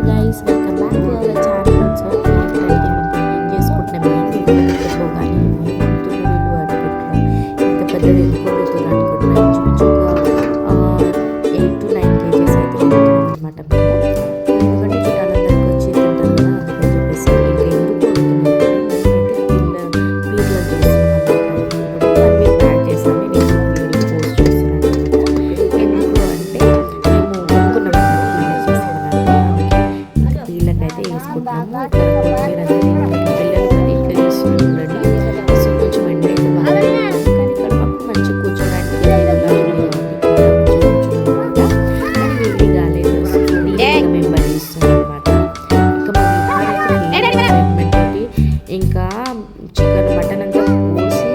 Guys welcome back to our channel. So ఏంటంటే మనం ఏం చేసుకుంటున్నాం పోగానే పొద్దున్నలు అనుకుంటున్నాం ఇంత పెద్దది ఎక్కువ అనుకుంటున్నాం ఇంచుమించుగా 8 to 9 kgs అయితే అనమాట. మేము ఎందుకంటే చుట్టాలందరికీ వచ్చి తింటారు కదా అందుకని చెప్పేసి ఇంకా ఎందుకు పీర్లను చేస్తున్నాం అనమాట. మేము ప్యాక్ చేస్తాను నేను వీడియో పోస్ట్ చేస్తున్నాను అనమాట. ఎందుకు అంటే మేము కొనుక్కున్నాం వీళ్ళకైతే వేసుకుంటున్నాము. ఇక్కడ కొత్తిమీర అనేది పిల్లలు కూడా ఇట్లా చేస్తున్నారు చూడండి. సో కొంచెం ఎండ అయితే బాగా కానీ ఇక్కడ మాకు మంచి కూర్చోడానికి వేడి కాలేదు. మేము భరిస్తున్నాం అనమాట. ఇంకా ట్రీట్మెంట్ తోటి ఇంకా చికెన్ మటన్ అంతా పోసి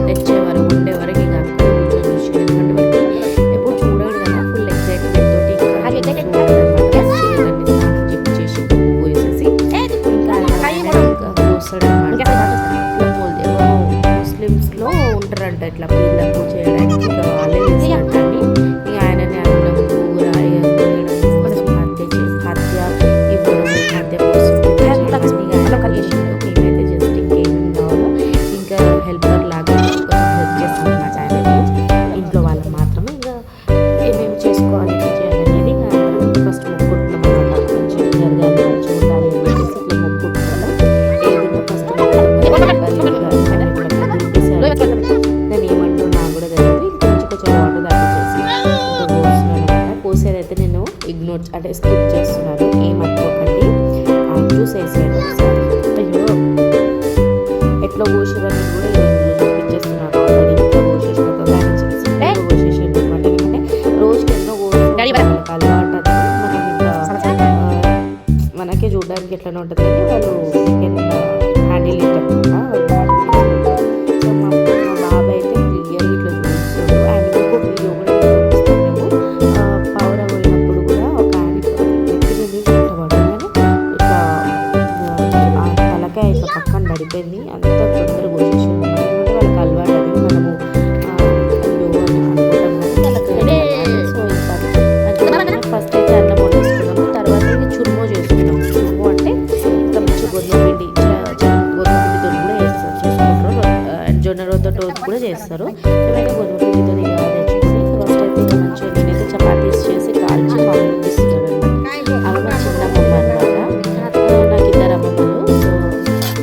తెచ్చేవారు ఉండే వరకు ఇక అక్కడ కూర్చొని చూసి ఎందుకంటే వాళ్ళకి ఎప్పుడు చూడరు కదా ఫుల్ ఎక్సైట్మెంట్ తోటి ముస్లిమ్స్లో ఉంటారంట ఇట్లా పీర్లకు చేయడానికి ఇక వాళ్ళే చేస్తారంటండి. ఇక ఆయనని అన్నం కూర హత్య ఇవ్వడం హత్య మేమైతే జస్ట్ ఇంకేమేమి కావాలో ఇంకా హెల్పర్ లాగా హెల్ప్ చేస్తాం అన్నమాట. ఆయనకి ఇంట్లో వాళ్ళకి మాత్రమే ఇంకా ఏమేమి చేసుకోవాలి చేయాలనేది ఫస్ట్ మొక్కుంటున్నాం అన్నమాట. మంచిగా జరగాలి మంచిగా ఉండాలి అని చెప్పేసి ఇట్లా మొక్కుంటున్నాము. ఏదైనా ఫస్ట్ దాన్ని ఏమంటూ నాకు కూడా తెలియదు. కొంచెం వాటర్ తగ్గించేసి ఇంకా పోస్తున్నాను అనమాట. పోసేదైతే నేను ఇగ్నోర్ అంటే స్కిప్ చేస్తున్నాను, ఏమనుకోకండి. జ్యూస్ వేసాను ఒకసారి. అయ్యో ఎట్లా పోసేదని కూడా చూపించేస్తున్నాను ఆల్రెడీ. ఇట్లా పోసేసిన దాన్ని పోసేసి అనమాట. ఎందుకంటే రోజుకి ఎన్నో వాళ్ళకి అలవాటు అది. మనం ఇంకా మనకే చూడడానికి ఎట్లనే ఉంటుంది కానీ వాళ్ళు హ్యాండిల్ ఇట్టనమాట. సో మా బాబాయ్ అయితే క్లియర్గా ఇట్లా చూపిస్తాడు. అండ్ ఇంకో వీడియో కూడా చూపిస్తాను. మేము పౌర పోయినప్పుడు కూడా ఒక ఆయన ఇష్టపడదు కానీ ఇట్లా ఆ తలకాయ ఇట్లా పక్కన పడిపోయింది. అంత తొందరగా పోసేసి ఎందుకంటే వాళ్ళకి అలవాటు అది. మనము అయ్యో అని అనుకుంటాం కానీ సో ఇంకా ఫస్ట్ అయితే అన్నం వండేసుకున్నాము. తర్వాత ఇది చురుమో చేసుకున్నాము. చురుమో అంటే ఇంకా మంచి గోధుమ పిండితో కూడా చేసుకుంటారు. జొన్న రొట్టెతో కూడా చేస్తారు. ఏమైనా గోధుమ పిండితో తెచ్చేసి ఫస్ట్ అయితే ఇంకా మంచిగా నేనైతే చపాతీస్ చేసి కాల్చి మా అమ్మకి ఇస్తున్నాను అనమాట. అవి మా చిన్న అమ్మమ్మ అనమాట. నాకు ఇద్దరు అమ్మమ్మలు. సో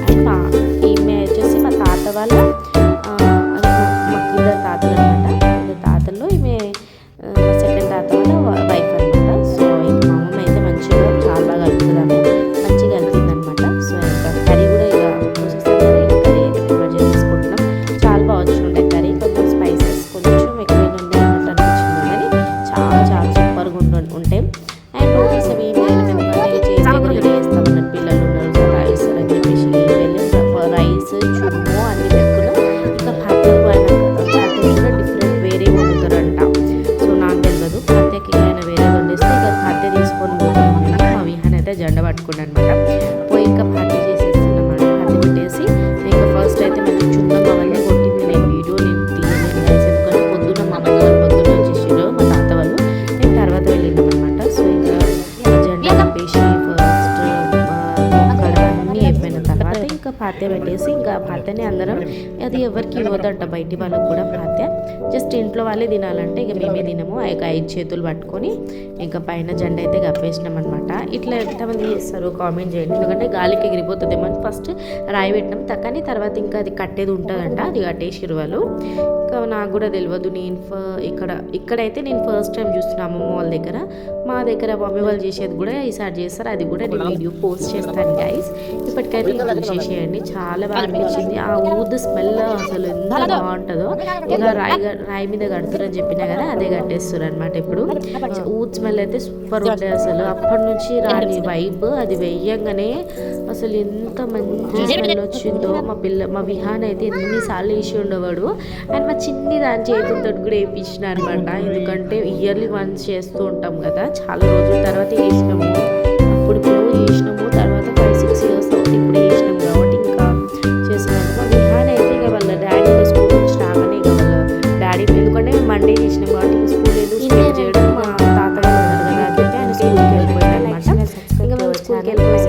అండ్ ఈమె వచ్చేసి మా తాత వాళ్ళ మాకు ఇద్దరు తాతలు అనమాట. ఇద్దరు తాతల్లో ఈమె మా సెకండ్ తాత వాళ్ళ వైఫ్ అనమాట. సో ఇంకా మా అమ్మమ్మ అయితే మంచిగా చాలా బాగా కలుపుతుంది. ఆమె మంచిగా కలిపింది అనమాట. సో ఇంకా కర్రీ కూడా ఇక చూసేస్తాం కదా. ఇంకా కర్రీ అయితే ప్రిపేర్ చేసుకుంటున్నాం. చాలా బాగా వచ్చిండే కర్రీ. కొంచెం స్పైసెస్ కొంచెం ఎక్కువైనా ఉండే అన్నట్టు అనిపించింది కానీ చాలా చాలా సూపర్గా ఉంటాయి. అండ్ రోటీస్ అవి ఏం వేయలేము ఎందుకంటే చేసి వేస్తాం అన్నట్టు. పిల్లలు ఉన్నారు సో రైస్ అని చెప్పేసి ఏం వేయలేము. రైస్ చురుము అన్ని పెట్టుకున్నాం. ఇంకా భాత్యం కూడా డిఫరెంట్ వేరే వండుతారంట. సో నాకు తెలియదు. భాత్యకి ఆయన వేరే వండిస్తే ఇక భాత్య తీసుకొని పోతున్నాం. మా విహాన్ అయితే జెండా పట్టుకున్నాను అనమాట. పోయి ఇంకా భాత్య చేసేస్తున్నాం అన్నమాట. భాత్య పెట్టేసి ఇంకా ఫస్ట్ అయితే మంచి చున్నం అవన్నీ కొట్టింది. నేను వీడియో తీయలేను గైస్ ఎందుకంటే పొద్దున్న మా అమ్మ వాళ్ళు పొద్దున్న వచ్చేసారు మా తాత వాళ్ళు. నేను తర్వాత వెళ్ళినాం అనమాట. సో ఇంకా జెండా కప్పేసి ఫస్ట్ మొక్కడం అన్నీ అయిపోయిన తర్వాత ఇంకా భాత్య పెట్టేసి ఇంకా భాత్యని అందరం అది ఎవరికి ఇవ్వదంట బయటి వాళ్ళకి కూడా భాత్య. జస్ట్ ఇంట్లో వాళ్ళే తినాలంటే ఇక మేమే తినము. ఇక 5 చేతులు పట్టుకొని ఇంకా పైన జెండా అయితే కప్పేసినాం అనమాట. ఇట్లా ఎంతమంది చేస్తారు కామెంట్ చేయండి. ఎందుకంటే గాలికి ఎగిరిపోతుందేమో అని ఫస్ట్ రాయి పెట్టినాం. కానీ తర్వాత ఇంకా అది కట్టేది ఉంటుందంట. అది కట్టేసిరు వాళ్ళు. ఇంకా నాకు కూడా తెలియదు. నేను ఇక్కడైతే నేను ఫస్ట్ టైం చూస్తున్నాను అమ్మమ్మ వాళ్ళ దగ్గర. మా దగ్గర మమ్మీ వాళ్ళు చేసేది కూడా ఈసారి చేస్తారు. అది కూడా నేను వీడియో పోస్ట్ చేస్తాను గైస్. ఇప్పటికైతే ఇది చేసేయండి. చాలా బాగా అనిపించింది. ఆ ఊదు స్మెల్ అసలు ఎంత బాగుంటుందో. ఇక రాయి మీద కడుతురని చెప్పినా కదా అదే కట్టేస్తారు అనమాట. ఇప్పుడు ఊద్ స్మెల్ అయితే సూపర్ ఉంటాయి అసలు. అప్పటి నుంచి రాని వైబ్ అది వెయ్యంగానే అసలు ఎంత మంచి స్మెల్ వచ్చిందో. మా విహాన్ అయితే ఎన్నిసార్లు వేసి ఉండేవాడు. అండ్ మా చిన్ని దాని చేతులతో కూడా వేయించిన అనమాట. ఎందుకంటే ఇయర్లీ వన్స్ చేస్తూ ఉంటాం కదా. చాలా రోజుల తర్వాత వేసినాము. అప్పుడు వేసినాము. తర్వాత 5-6 years అవుతుంది ఇప్పుడు వేసినాము కాబట్టి ఇంకా చేసినాము. మా విహాన్ అయితే ఇక వాళ్ళ డాడీ స్కూల్ నుంచి రాగానే ఇక వాళ్ళ డాడీ ఎందుకంటే మండే చేసినాం కాబట్టి స్కూల్ ఎందుకు స్టే చేయడం మా తాత వాళ్ళు ఉన్నారు కదా అని చెప్పి ఆయన స్కూల్కి వెళ్ళిపోయాడు అనమాట. ఇంకా మేము కూరగాయల కోసం